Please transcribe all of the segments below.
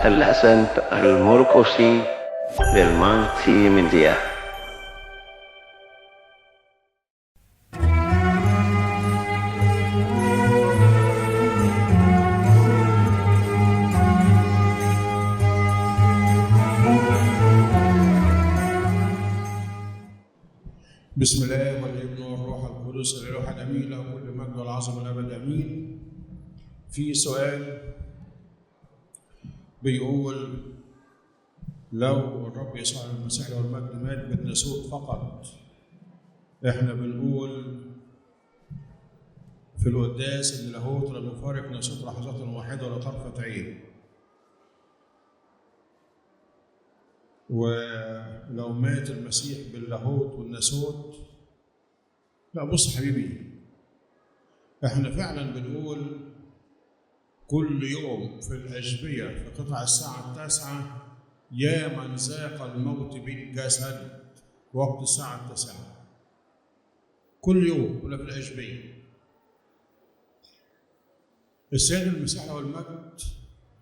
الحسن المرقسي للمالتي ميديا. بسم الله والابن والروح القدس الاله الامين له كل مجد والعظمه الابد امين. في سؤال بيقول: لو الرب يسوع المسيح له المجد مات بالناسوت فقط، احنا بنقول في القداس ان لاهوت لم يفارق ناسوت لحظه واحده ولا طرفه عين. ولو مات المسيح باللاهوت والناسوت، لا بص حبيبي، احنا فعلا بنقول كل يوم في الأشبية في قطع الساعة 9: يا من ذاق الموت بالجسد وقت الساعة 9. كل يوم ولا في الأشبية. السيد المسيح له المجد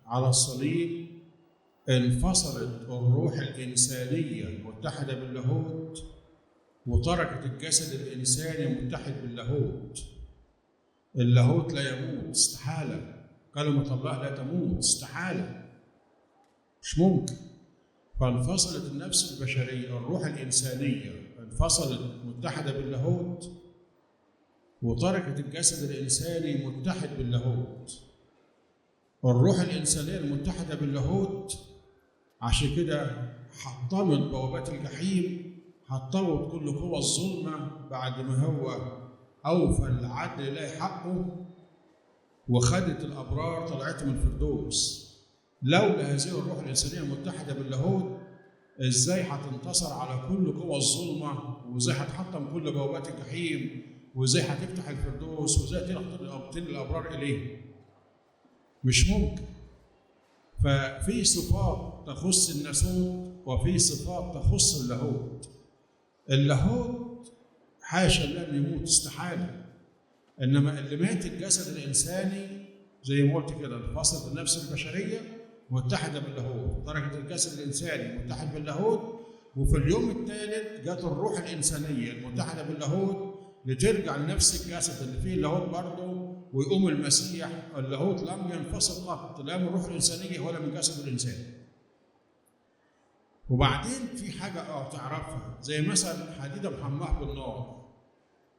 على الصليب انفصلت الروح الإنسانية متحدة باللاهوت، وتركت الجسد الإنساني متحد باللاهوت. اللاهوت لا يموت، استحالة. كلمة الله لا تموت، استحالة، مش ممكن. فانفصلت النفس البشرية، الروح الإنسانية انفصلت متحدة باللاهوت، وتركت الجسد الإنساني متحد باللاهوت. الروح الإنسانية المتحدة باللاهوت عشان كده حطمت بوابات الجحيم، حطمت كل قوى الظلمة بعد ما هو أوفى العدل إليه حقه، وخدت الأبرار طلعتهم الفردوس. لولا هذه الروح الإنسانية المتحدة باللاهوت، إزاي هتنتصر على كل قوى الظلمة، وإزاي هتحطم كل بوابات الجحيم، وإزاي هتفتح الفردوس، وإزاي تنقل الأبرار إليه؟ مش ممكن. ففي صفات تخص الناسوت وفي صفات تخص اللاهوت. اللاهوت حاشا لم يموت، استحالة. إنما اللي مات الجسد الإنساني زي ما قلت كده، انفصلت النفس البشرية متحدة باللاهوت، تركت الجسد الإنساني متحد باللاهوت، وفي اليوم الثالث جت الروح الإنسانية المتحدة باللاهوت لترجع لنفس الجسد اللي فيه اللاهوت برضه، ويقوم المسيح. اللاهوت لم ينفصل قط، لا من الروح الإنسانية ولا من جسد الإنسان. وبعدين في حاجة تعرفها، زي مثلا حديدة محماة بالنار.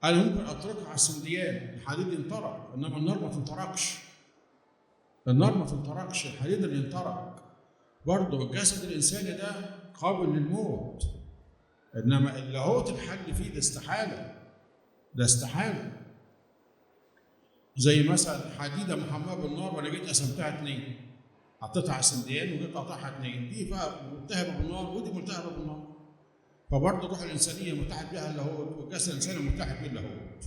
أنا ممكن أطرقها على السنديان، الحديد ينطرق، إنما النار ما تنطرقش. النار ما تنطرقش، الحديد اللي ينطرق. برضه الجسد الإنساني ده قابل للموت، إنما اللاهوت الحل فيه ده استحالة، ده استحالة. زي مثلا حديدة محماة بالنار وأنا جيت قسمتها 2، حطيتها على السنديان وجيت قطعها 2، دي بقى ملتهبة بالنار ودي ملتهبة بالنار. فبرضه الروح الإنسانية متحد بها اللاهوت، والجسد الإنساني متحد به اللاهوت.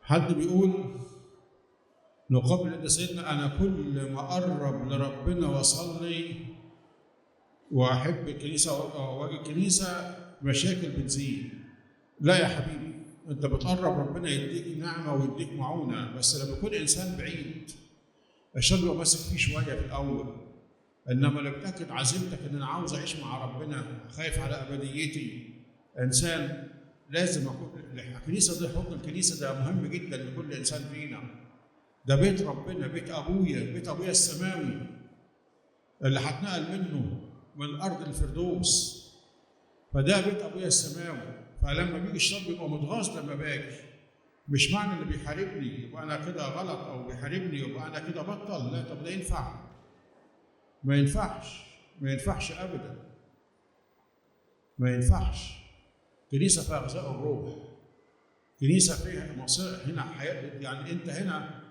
حد بيقول نقابل عند سيدنا: أنا كل ما أقرب لربنا وأصلي وأحب الكنيسة وأجي الكنيسة مشاكل بتزيد. لا يا حبيبي، أنت بتقرب ربنا يديك نعمة ويديك معونة، بس لما يكون إنسان بعيد الشيطان بيبقى ماسك فيه شوية في الأول. إنما لو بتأكد عزيمتك إن أنا عاوز أعيش مع ربنا، خايف على أبديتي، إنسان لازم أكون. الكنيسة دي، حكم الكنيسة ده مهم جدا لكل إنسان فينا. ده بيت ربنا، بيت أبويا، بيت أبويا السماوي اللي هتنقل منه من أرض الفردوس. فده بيت أبويا السماوي. فلما بيجي الشر بيبقى متغاظ لما باجي. مش معنى اللي بيحاربني يبقى أنا كده غلط، أو بيحاربني يبقى أنا كده بطل. لا، طب ده ينفع؟ ما ينفعش، ما ينفعش أبدا، ما ينفعش. كنيسة فيها غذاء الروح، كنيسة فيها مصير هنا حياة، يعني أنت هنا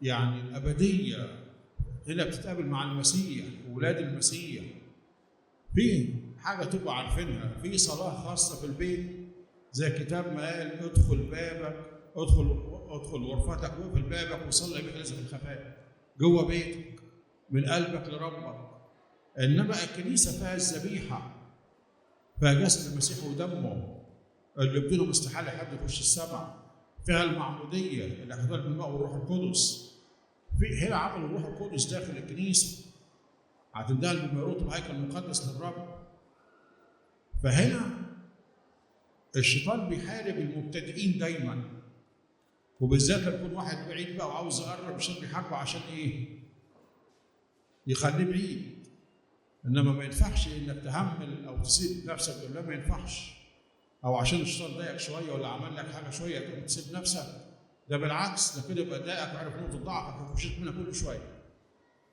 يعني الأبدية هنا بتتقابل مع المسيح وولاد المسيح. في حاجة تبقى عارفينها، في صلاة خاصة في البيت، زي الكتاب ما قال: ادخل بابك، ادخل غرفتك واقفل بابك وصلي بك لازم الخفاء جوه بيتك من قلبك لربك. إنما الكنيسة فيها الذبيحة، فيها جسد المسيح ودمه اللي بدونه استحالة حد يخش السماء، فيها المعمودية اللي حضرت بالماء والروح القدس، في هنا عمل الروح القدس داخل الكنيسه، هتندهل بميروت الهيكل المقدس للرب. فهنا الشيطان بيحارب المبتدئين دايما، وبالذات لما يكون واحد بعيد بقى وعاوز يقرب، الشيطان بيحاربه عشان ايه؟ يخليه بعيد. انما ما ينفعش انك تهمل او تسيب نفسك بالله، ما ينفعش. او عشان الشيطان ضايقك شويه ولا عمل لك حاجه شويه تقوم تسيب نفسك، ده بالعكس، ده كده يبقى ضايقك وعرف نقطه ضعفك وخشيت منها كل شويه.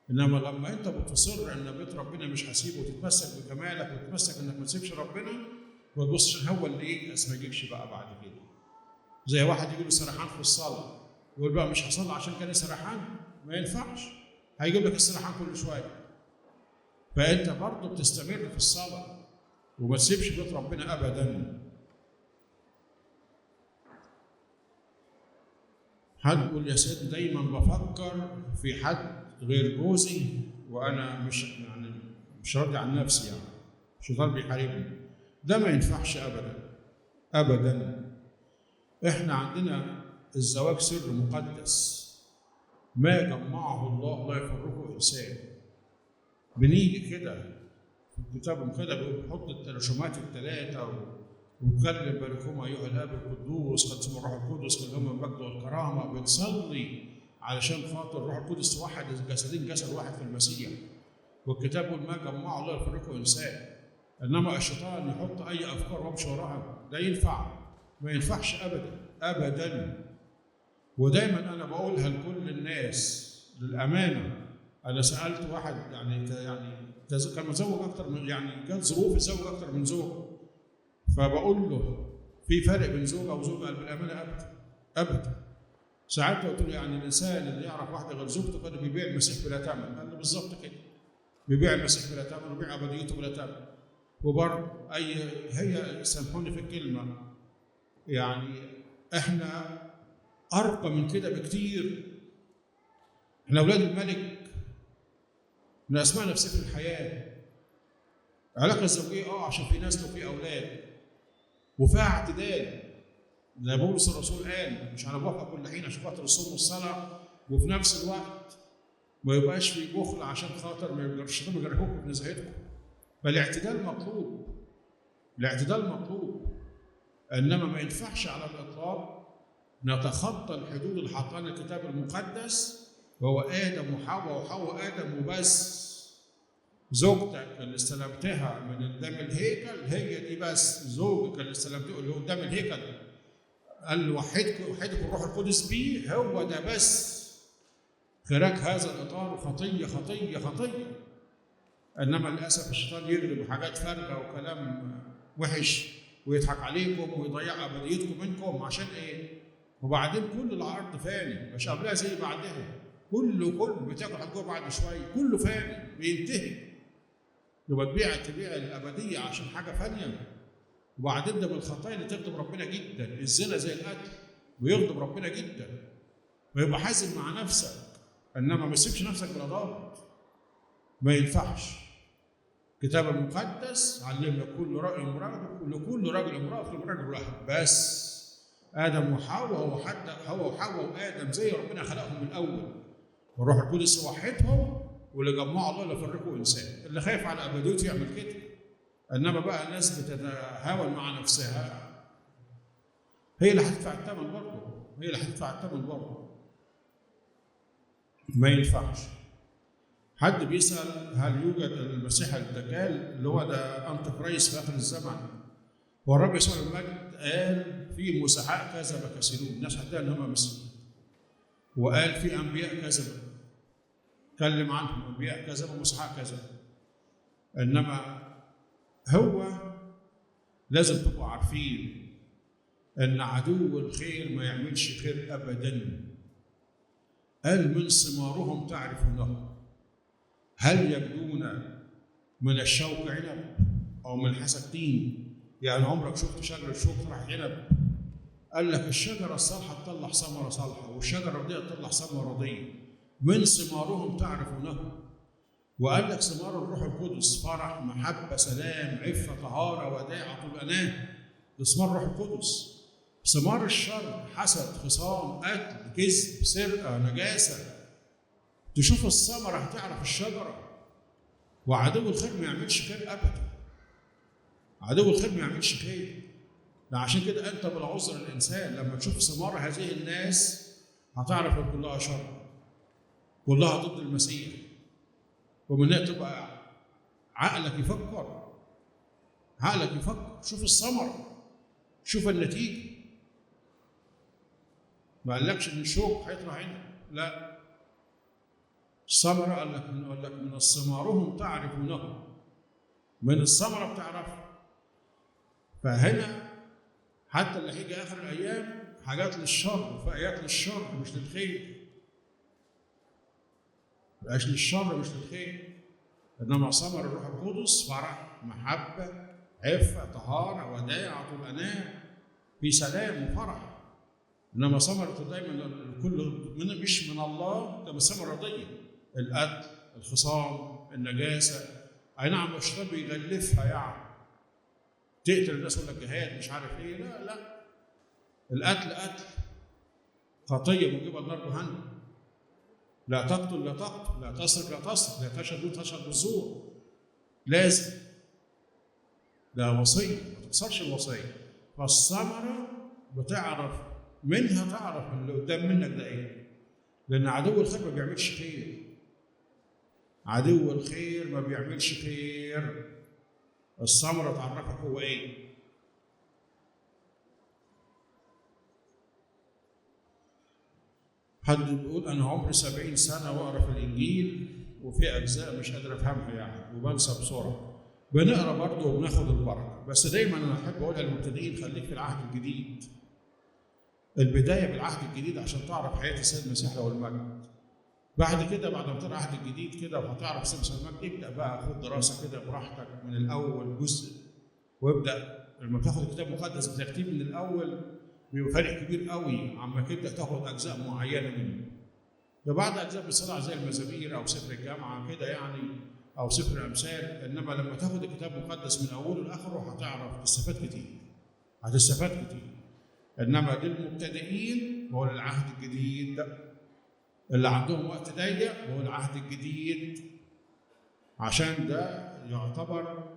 انما لما انت بتصر ان بيت ربنا مش هسيبه وتتمسك بجمالك وتتمسك انك ما تسيبش ربنا، ما تبصش هو اللي ايه ما يجيكش بقى بعد كده. زي واحد يجي له سرحان في الصلاه يقول بقى مش هصلي عشان كان سرحان، ما ينفعش، هيجيب لك السرحان كل شويه. فانت برضه بتستمر في الصلاه وما تسيبش بيت ربنا ابدا. حد يقول يا سيدي دايما بفكر في حد غير جوزي وانا مش راضي عن نفسي، يعني الشيطان بيحاربني. ده ما ينفعش ابدا ابدا. احنا عندنا الزواج سر مقدس، ما جمعه الله لا يفرقه انسان. بنيجي كده في الكتاب كده بيحط الرسومات الثلاثه وكلم باركهم ايها الاب القدوس قد اسمه الروح القدس كلهم المجد والكرامه. بنصلي علشان خاطر الروح القدس توحد الجسدين جسد واحد في المسيح. والكتاب يقول ما جمعه الله يفرقه انسان. انما الشيطان يحط اي افكار وامشي وراها، ده ينفع؟ ما ينفعش ابدا ابدا. ودايما انا بقولها لكل الناس للامانه. انا سالت واحد يعني كان متزوج اكتر من، يعني كان ظروف الزوج اكتر من زوجه، فبقول له في فرق بين زوجه وزوجه؟ قال بالامانه ابدا ابدا. ساعتها قلت له يعني الانسان اللي يعرف واحده غير زوجته كان بيبيع المسيح بلا ثمن. قال لي بالظبط كده، بيبيع المسيح بلا ثمن وبيبيع ابديته بلا ثمن. وبرضه هي سامحوني في الكلمه، يعني احنا ارقى من كده بكتير. احنا اولاد الملك، من اسماء نفسنا في الحياه. العلاقه الزوجيه عشان في ناس وفي اولاد وفيها اعتدال. زي بولس الرسول قال مش هنوقف كل حين عشان خاطر الصوم والصلاه، وفي نفس الوقت ما يبقاش في بخل عشان خاطر ما يقدرش يجرحوكم في نزاهتكم. فالاعتدال مطلوب، الاعتدال مطلوب. انما ما ينفعش على الاطلاق نتخطى الحدود اللي حطها الكتاب المقدس، وهو ادم وحواء وحواء ادم وبس. زوجتك اللي استلمتها من قدام الهيكل هي دي بس، زوجك اللي استلمته اللي قدام الهيكل قال وحدكم الروح القدس بيه، هو ده بس. خراج هذا الاطار خطيه خطيه خطيه. انما للاسف الشيطان يغلب حاجات فارغه وكلام وحش ويضحك عليكم ويضيع ابديتكم منكم عشان ايه؟ وبعدين كل العرض فاني، مش قبلها زي بعدها. كله بتاكل حاجه بعد شويه، كله فاني بينتهي. يبقى تبيع الابديه عشان حاجه فانيه. وبعدين ده من الخطايا اللي تغضب ربنا جدا. الزنا زي القتل ويغضب ربنا جدا. ويبقى حازم مع نفسك، انما ما تسيبش نفسك بالغلط، ما ينفعش. الكتاب المقدس علمنا كل راجل امراه، لكل راجل امراه كل راجل واحد بس. ادم وحواء، وحتى حواء وادم زي ربنا خلقهم من الاول، والروح القدس وحدهم. واللي جمعوا الله لا يفرقوا انسان. اللي خايف على ابديته يعمل كده. انما بقى الناس بتتهاون مع نفسها، هي اللي هتدفع الثمن برضه، هي اللي هتدفع الثمن برضه. ما ينفعش. حد بيسال هل يوجد المسيح الدجال اللي هو ده انت كريس في اخر الزمن؟ والرب يسوع المجد قال في مسحاء كذب كثيرون، الناس هتلاقي ان هم مسيح. وقال في انبياء كذبوا، اتكلم عنهم انبياء كذبوا ومسحاء كذبوا. انما هو لازم تبقوا عارفين ان عدو الخير ما يعملش خير ابدا. قال من ثمارهم تعرفونه، هل يجدون من الشوك عنب او من الحسد تين؟ يعني عمرك شفت شجره شوك طلع عنب؟ قال لك الشجره الصالحه تطلع ثمره صالحه، والشجره الرديئه تطلع ثمره رديئه. من ثمارهم تعرفونه. وقال لك ثمار الروح القدس فرح محبه سلام عفه طهاره وداعه طول اناه. ده ثمار الروح القدس. ثمار الشر حسد خصام قتل كذب سرقه نجاسه. تشوف الثمرة هتعرف الشجرة. وعدو الخير ما يعملش خير أبدا. عدو الخير ما يعملش خير. عشان كده أنت بالعذر الإنسان لما تشوف ثمار هذه الناس هتعرف إن كلها شر، كلها ضد المسيح. ومن هنا تبقى عقلك يفكر، عقلك يفكر. شوف الثمرة، شوف النتيجة. ما قالكش إن الشوك هيطلع هنا، لا. الثمرة قال لك من ثمارهم تعرفونهم، من الثمرة بتعرفها. فهنا حتى اللي هيجي آخر الأيام حاجات للشر، فآيات للشر مش للخير. مبقاش للشر مش للخير، إنما ثمر الروح القدس فرح، محبة، عفة، طهارة، وداعة، طول أناة، في سلام وفرح. إنما ثمرة دايما الكل مش من الله، ده ثمرة رديئة. القتل، الخصام، النجاسة. أي نعم الشيطان بيغلفها يعني. تقتل الناس يقول لك جهاد مش عارف إيه، لا لا. القتل قتل، خطية موجبة لنار جهنم. لا تقتل لا تقتل، لا تسرق لا تسرق، لا تشهد بالزور. لازم. ده وصية، ما تكسرش الوصية. فالثمرة بتعرف منها، تعرف اللي قدام منك ده إيه. لأن عدو الخير ما بيعملش خير. عدو الخير ما بيعملش خير. الثمرة تعرفك هو إيه. حد بيقول أنا عمري 70 سنة وأقرأ في الإنجيل وفي أجزاء مش قادر أفهمها يعني وبنسى بسرعة. بنقرأ برضه وبناخد البركة، بس دايماً أنا أحب أقولها للمبتدئين خليك في العهد الجديد. البداية بالعهد الجديد عشان تعرف حياة السيد المسيح له المجد. بعد كده بعد ما تقرأ العهد الجديد كده وهتعرف السيد المسيح له المجد، ابدأ بقى خد دراسة كده براحتك من الأول جزء، وابدأ لما تاخد الكتاب المقدس بترتيب من الأول بيبقى فرق كبير قوي عما تبدا تاخد اجزاء معينه منه. ده بعد اجزاء بصراحه زي المزامير او سفر الجامعه كده يعني، او سفر الامثال. انما لما تاخد الكتاب المقدس من اوله لاخره هتعرف تستفاد كتير، هتستفاد كتير. انما للمبتدئين هو العهد الجديد ده، اللي عندهم وقت ضيق هو العهد الجديد، عشان ده يعتبر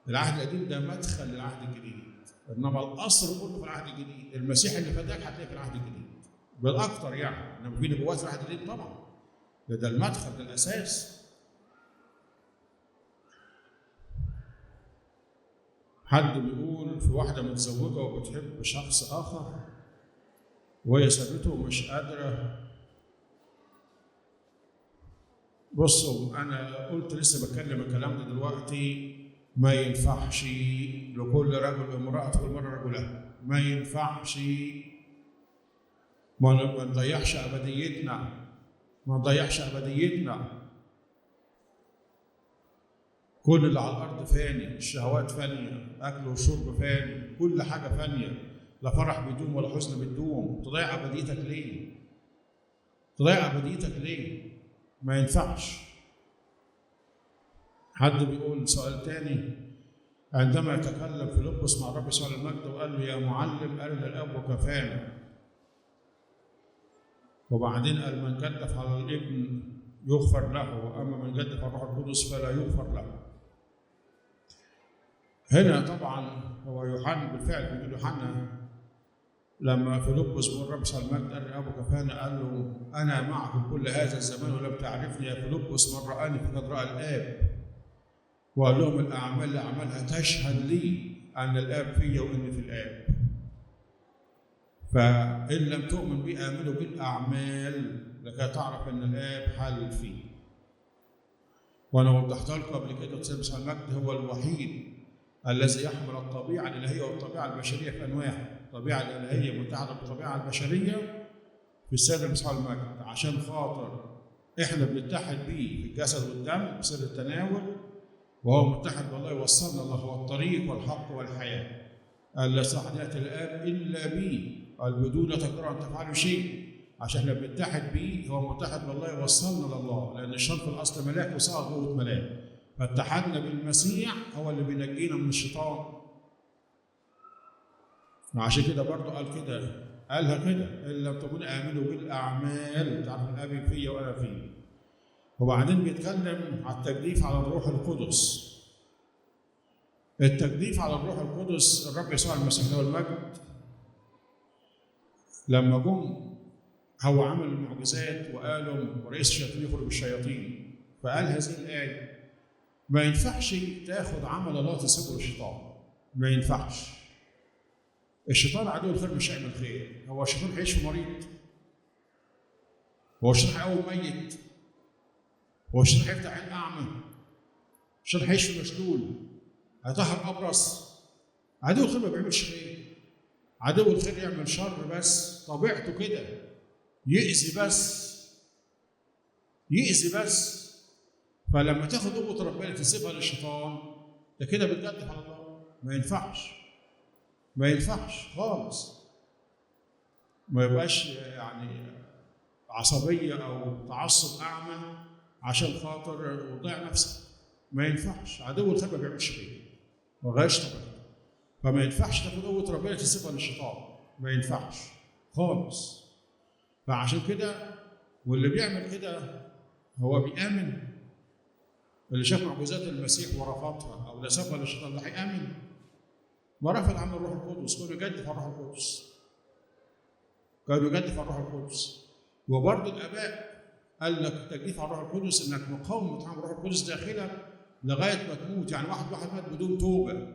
العهد القديم ده مدخل للعهد الجديد. انما الاصل كله في العهد الجديد. المسيح اللي فداك هتلاقيه في العهد الجديد بالاكثر يعني. انما في نبوات في العهد الجديد طبعا، ده المدخل، ده الاساس. حد بيقول في واحده متزوجه وبتحب شخص اخر وهي سابته ومش قادره. بصوا انا قلت لسه بتكلم الكلام ده دلوقتي، ما ينفعش لكل رجل امرأة كل مرة رجلها. ما ينفعش. ما نضيعش أبديتنا، ما نضيعش أبديتنا. كل اللي على الأرض فاني، الشهوات فانية، أكل وشرب فاني، كل حاجة فانية. لا فرح بيدوم ولا حزن بيدوم. تضيع أبديتك ليه؟ تضيع أبديتك ليه؟ ما ينفعش. حد بيقول سؤال تاني، عندما يتكلم فيلبس مع الرب يسوع المجد وقال له يا معلم أرنا الأب وكفانا، وبعدين قال من جدف على الابن يغفر له، وأما من جدف على الروح القدس فلا يغفر له. هنا طبعا هو يوحنا بالفعل بيقول يوحنا لما فيلبس بيقول الرب يسوع المجد أرنا الأب وكفانا، قال له أنا معكم كل هذا الزمان ولم تعرفني يا فيلبس، من رآني فقد رأى الآب. وقال لهم الأعمال اللي أعملها تشهد لي أن الآب فيا وإني في الآب. فإن لم تؤمن بي آمنوا بالأعمال لكي تعرف أن الآب حل فيه. وأنا وضحت لكم قبل كده السيد المسيح المجد هو الوحيد الذي يحمل الطبيعة الإلهية والطبيعة البشرية في أن واحد. الطبيعة الإلهية متحدة بالطبيعة البشرية في السيد المسيح المجد، عشان خاطر إحنا بنتحد بيه في الجسد والدم بسر التناول، وهو متحد بالله يوصلنا الله هو الطريق والحق والحياة. قال لا أحد يأتي الآب إلا بي، قال بدون لا تقدروا أن تفعلوا شيء. عشان احنا بنتحد بيه، هو متحد بالله يوصلنا لله، لأن الشيطان في الأصل ملاك وصار قوة ملاك. فاتحدنا بالمسيح هو اللي بينجينا من الشيطان. عشان كده برضه قال كده، قالها كده إن لم تكونوا آمنوا بالأعمال تعرف الآب فيا وأنا فيه. وبعدين بيتكلم على التجديف على الروح القدس. التجديف على الروح القدس الرب يسوع المسيح له المجد لما جم هو عمل المعجزات وقالوا ورئيس الشياطين يخرج الشياطين، فقال هذه الآية: ما ينفعش تاخد عمل الله تسيبه للشيطان، ما ينفعش. الشيطان عدو الخير مش هيعمل خير. هو الشيطان هيعيش في مريض؟ هو الشيطان هيقوم ميت؟ هو الشيطان هيفتح عين أعمى؟ الشيطان هيشفي مشلول؟ هيطهر أبرص؟ عدو الخير ما بيعملش خير. عدو الخير يعمل شر بس، طبيعته كده، يأذي بس، يأذي بس. فلما تاخد قوة ربنا تسيبها للشيطان، ده كده بتجدف على الله. ما ينفعش، ما ينفعش خالص. ما يبقاش يعني عصبية أو تعصب أعمى عشان خاطر وتضيع نفسك. ما ينفعش. عدو الخير ما بيعملش خير، ما غيرش طبيعته. فما ينفعش تاخد قوة ربنا تسيبها للشيطان، ما ينفعش خالص. فعشان كده واللي بيعمل كده هو بيآمن. اللي شاف معجزات المسيح ورفضها او نسبها للشيطان ده هيآمن؟ ما رفض عن الروح القدس، كانوا يجدف على الروح القدس، كانوا يجدف على الروح القدس. وبرضه الآباء قال لك تجديف على الروح القدس انك مقاومة عن الروح القدس داخلك لغايه ما تموت. يعني واحد مات بدون توبه،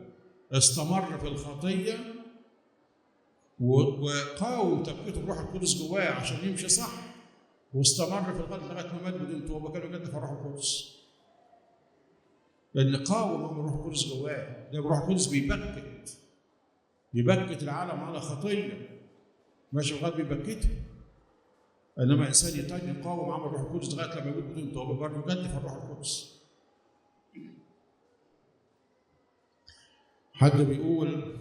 استمر في الخطيه وقاوم تبكيته الروح القدس جواه عشان يمشي صح، واستمر في الغلط لغايه ما مات بدون توبه، كانوا يجدف على الروح القدس. لان قاوم الروح القدس جواه. ده الروح القدس بيبكت العالم على خطيه، ماشي لغايه بيبكته. انما انسان تاني يقاوم عمل الروح القدس لغايه لما يموت بدون توبه، برضه يجدف على الروح القدس. حد بيقول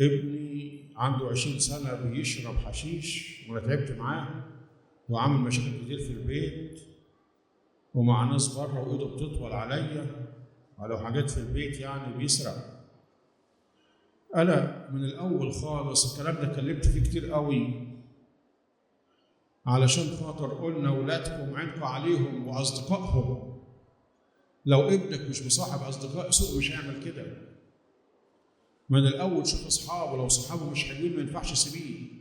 ابني عنده 20 سنة بيشرب حشيش وأنا تعبت معاه وعامل مشاكل كتير في البيت ومع ناس بره وإيده بتطول عليا ولو حاجات في البيت يعني بيسرق. أنا من الأول خالص الكلام ده اتكلمت فيه كتير قوي، علشان خاطر قلنا ولادكم عينكم عليهم وأصدقائهم. لو ابنك مش مصاحب أصدقاء سوء مش هيعمل كده. من الأول شوف أصحابه، لو صحابه مش حلوين ما ينفعش سبيه.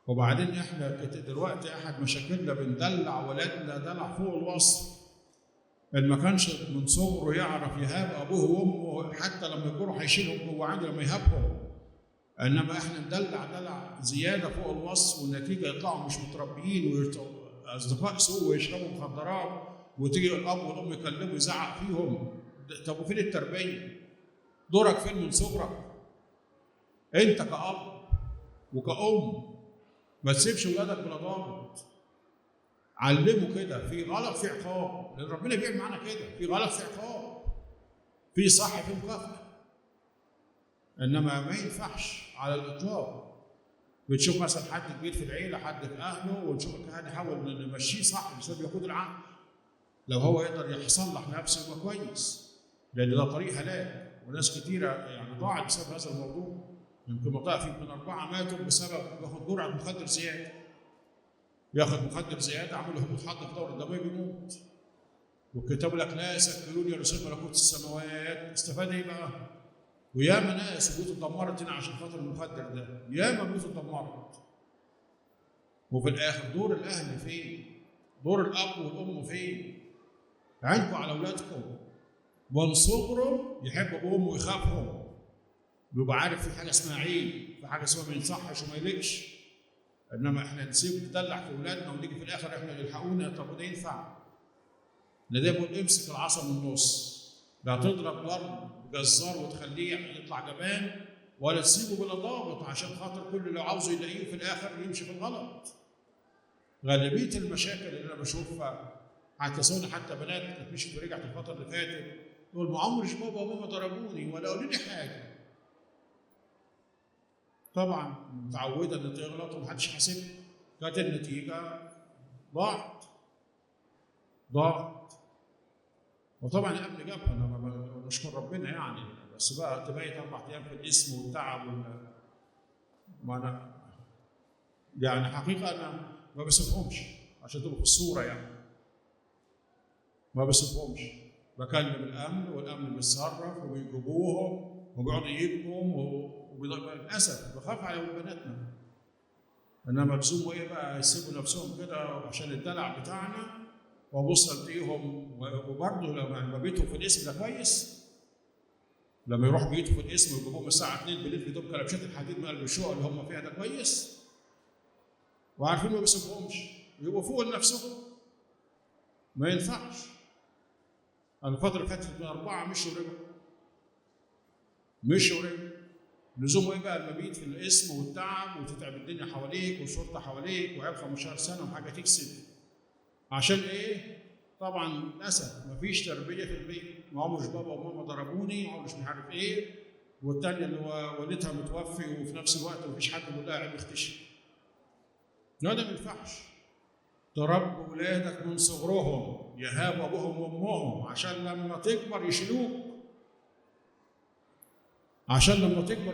وبعدين إحنا دلوقتي أحد مشاكلنا بندلع ولادنا دلع فوق الوصف. اللي ما كانش من صغره يعرف يهاب أبوه وأمه حتى لما يكبروا هيشيلهم جوه عنده لما يهابهم. إنما إحنا ندلع دلع زيادة فوق الوصف، والنتيجة يطلعوا مش متربيين وأصدقاء سوء ويشربوا مخدرات، وتيجي الأب والأم يكلموا يزعق فيهم. طب وفين التربية؟ دورك فين من صغرك؟ أنت كأب وكأم ما تسيبش ولادك بلا ضابط. علمه كده، في غلط في عقاب، لأن ربنا بيعمل معانا كده، في غلط في عقاب، في صح في مكافأة. إنما ما ينفعش على الإطلاق. بتشوف مثلا حد كبير في العيلة، حد في أهله، ونشوف نحاول نمشيه صح بسبب ياخد العقل. لو هو يقدر يصلح نفسه يبقى كويس، لأن ده طريق هلاك. وناس كتيرة يعني ضاعت بسبب هذا الموضوع. يمكن مطاع يمكن 4 ماتوا بسبب ياخد جرعة مخدر زيادة. ياخد مخدر زيادة عمل له هبوط حد في الدورة الدموية بيموت. والكتاب لك لا يسكرون يرسل ملكوت السماوات. استفاد ايه بقى؟ وياما ناس بيوت اتدمرت هنا عشان خاطر المخدر ده، ياما بيوت اتدمرت. وفي الآخر دور الأهل فين؟ دور الأب والأم فين؟ عينكم على أولادكم. من صغره يحب أبوه وأمه ويخافهم. بيبقى عارف في حاجة اسمها عيب، في حاجة اسمها ما ينصحش وما يليقش. إنما إحنا نسيب ندلع في أولادنا ونيجي في الآخر إحنا اللي يلحقونا. طب وده ينفع؟ ده بيقول امسك العصا من النص، لا تضرب ضرب جزار وتخليه يطلع جبان، ولا تسيبه بلا ضابط عشان خاطر كل اللي عاوزه يلاقيه في الآخر يمشي في الغلط. غالبية المشاكل اللي أنا بشوفها حتى بنات كانت مشيت ورجعت الفترة اللي فاتت تقول ما عمرش بابا وماما ضربوني ولا قالوا لي حاجة. طبعا متعودة إن تغلط ومحدش حاسبها، كانت النتيجة ضاعت. وطبعا الأمن جابها، أنا نشكر ربنا يعني، بس بقى تبيت 4 أيام في الاسم والتعب ما أنا يعني حقيقة أنا ما بسيبهمش عشان تبقوا في الصوره يعني. ما بسيبهمش، بكلم الامن والامن بيتصرف وبيجيبوهم وبيقعدوا يبكوا للاسف بخاف على بناتنا. انما لزوموا ايه بقى؟ يسيبوا نفسهم كده عشان الدلع بتاعنا، وابص الاقيهم. وبرضه لما بيتهم في الاسم ده كويس، لما يروح بيته في الاسم ويجيبوهم الساعه 2 بالليل في دوب كلبشات الحديد من قلب الشقق اللي هم فيها ده كويس، وعارفين ما بيسيبهمش يبقوا فوق لنفسهم. ما ينفعش. الفترة اللي فاتت من 4 مشوا ورجعوا. لزومه ايه بقى؟ المبيت في الاسم والتعب وتتعب الدنيا حواليك والشرطة حواليك وعيب 15 سنة وحاجة تكسب. عشان ايه؟ طبعا للأسف مفيش تربية في البيت. ما عمرش بابا وماما ضربوني، ما عمرش مش عارف ايه. والتانية اللي والدها متوفي وفي نفس الوقت مفيش حد بيقول لها عيب اختشي. لا، ده ما ينفعش. تربوا ولادك من صغرهم يهابوا ابوهم وامهم عشان لما تكبر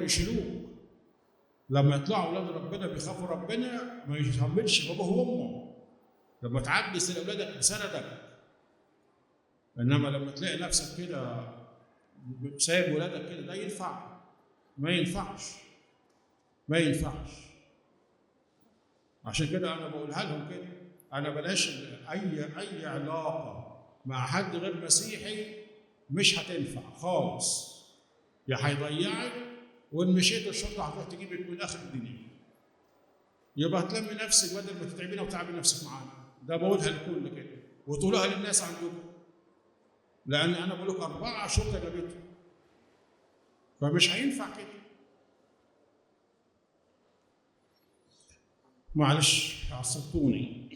يشيلوك. لما يطلعوا اولاد ربنا بيخافوا ربنا، ما يتحملش بابوه وامه. لما تعجز لاولادك بسندك. انما لما تلاقي نفسك كده سايب ولادك كده، ده ينفع؟ ما ينفعش. عشان كده انا بقولها لهم كده، انا بلاش اي علاقه مع حد غير مسيحي، مش هتنفع خالص. يا هيضيعك، وان مشيت الشرطه هتروح تجيبك من اخر الدنيا. يبقى هتلمي نفسك بدل ما تتعبينا وتعبي نفسك معانا. ده بقولها لكل كده، وتقولها للناس عندكم. لان انا بقول لك 4 شرطه جابتهم، فمش هينفع كده. معلش عصبتوني.